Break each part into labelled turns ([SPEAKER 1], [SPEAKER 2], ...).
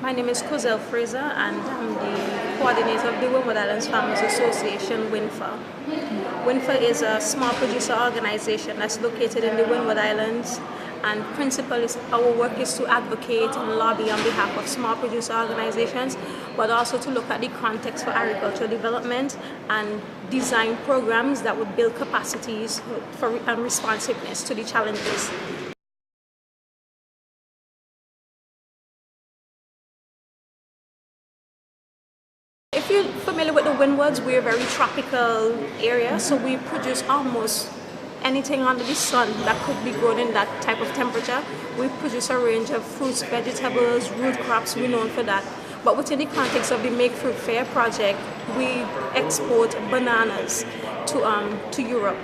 [SPEAKER 1] My name is Kozel Fraser and I'm the coordinator of the Windward Islands Farmers Association, WINFA. WINFA is a small producer organization that's located in the Windward Islands, and principally our work is to advocate and lobby on behalf of small producer organizations, but also to look at the context for agricultural development and design programs that would build capacities and responsiveness to the challenges. If you're familiar with the Windwards, we're a very tropical area, so we produce almost anything under the sun that could be grown in that type of temperature. We produce a range of fruits, vegetables, root crops, we're known for that. But within the context of the Make Fruit Fair project, we export bananas to Europe.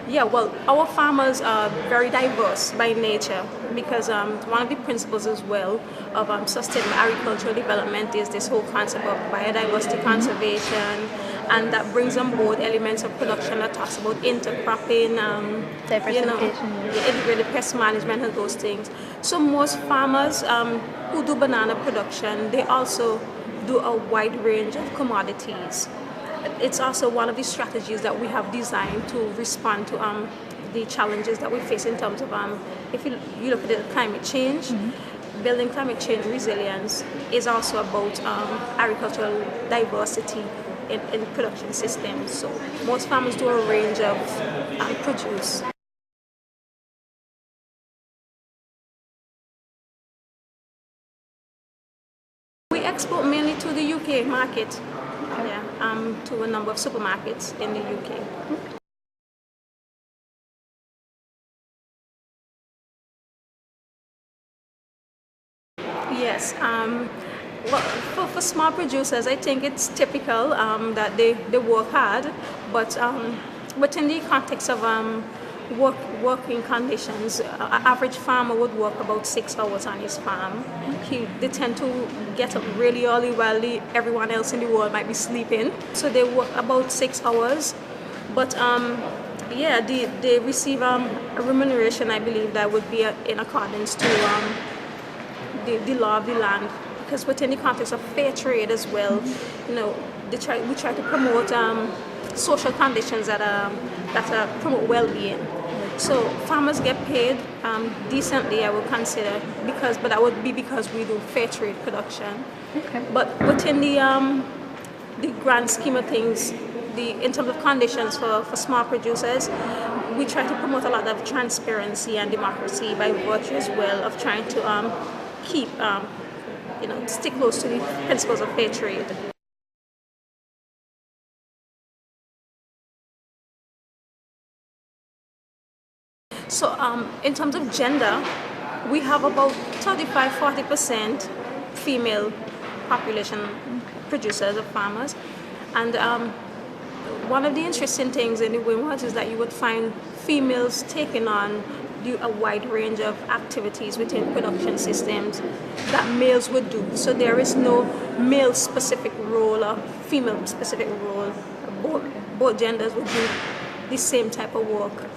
[SPEAKER 1] Yeah, well, our farmers are very diverse by nature because one of the principles as well of sustainable agricultural development is this whole concept of biodiversity conservation, and that brings on board elements of production that talks about intercropping,
[SPEAKER 2] diversification,
[SPEAKER 1] integrated pest management and those things. So most farmers who do banana production, they also do a wide range of commodities. It's also one of the strategies that we have designed to respond to the challenges that we face in terms of, if you look at the climate change, building climate change resilience is also about agricultural diversity in production systems. So most farmers do a range of produce. We export mainly to the UK market. Yeah, to a number of supermarkets in the UK. Yes, well, for small producers, I think it's typical that they work hard, but within the context of working conditions, an average farmer would work about 6 hours on his farm. They tend to get up really early while everyone else in the world might be sleeping. So they work about 6 hours, but yeah, they receive a remuneration, I believe, that would be in accordance to the law of the land. Because within the context of fair trade as well, we try to promote social conditions that promote well-being. So farmers get paid decently, I would consider, but that would be because we do fair trade production.
[SPEAKER 2] Okay.
[SPEAKER 1] But within the grand scheme of things, in terms of conditions for small producers, we try to promote a lot of transparency and democracy by virtue as well of trying to keep, stick close to the principles of fair trade. So in terms of gender, we have about 35-40% female population producers of farmers, and one of the interesting things in the Windward is that you would find females taking on a wide range of activities within production systems that males would do. So there is no male-specific role or female-specific role. Both genders would do the same type of work.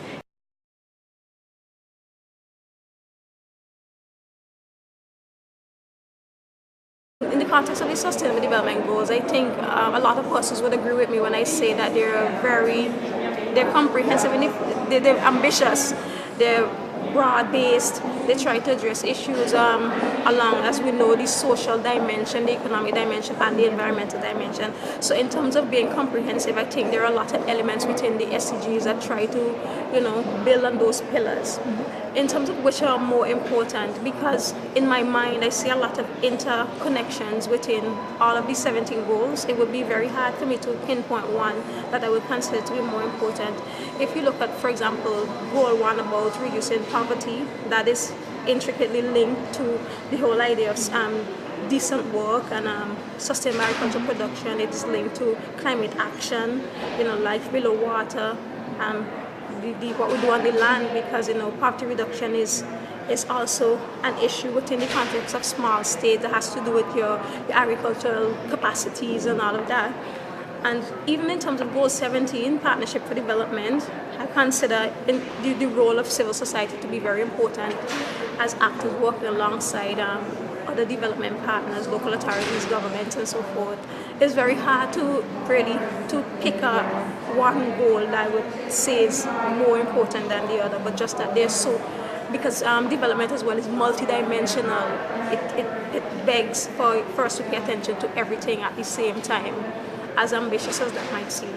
[SPEAKER 1] In the context of the Sustainable Development Goals, I think a lot of persons would agree with me when I say that they're comprehensive, they're ambitious, they're broad-based, they try to address issues along, as we know, the social dimension, the economic dimension, and the environmental dimension. So in terms of being comprehensive, I think there are a lot of elements within the SDGs that try to, build on those pillars. In terms of which are more important, because in my mind I see a lot of interconnections within all of the 17 goals. It would be very hard for me to pinpoint one that I would consider to be more important. If you look at, for example, goal 1 about reducing poverty, that is intricately linked to the whole idea of decent work and sustainable agricultural production. It is linked to climate action, life below water, what we do on the land, because poverty reduction is also an issue within the context of small states that has to do with your agricultural capacities and all of that. And even in terms of Goal 17, Partnership for Development, I consider the role of civil society to be very important as actors working alongside other development partners, local authorities, governments, and so forth. It's very hard to really pick one goal that I would say is more important than the other, but just that they're so, because development as well is multidimensional, it begs for us to pay attention to everything at the same time, as ambitious as that might seem.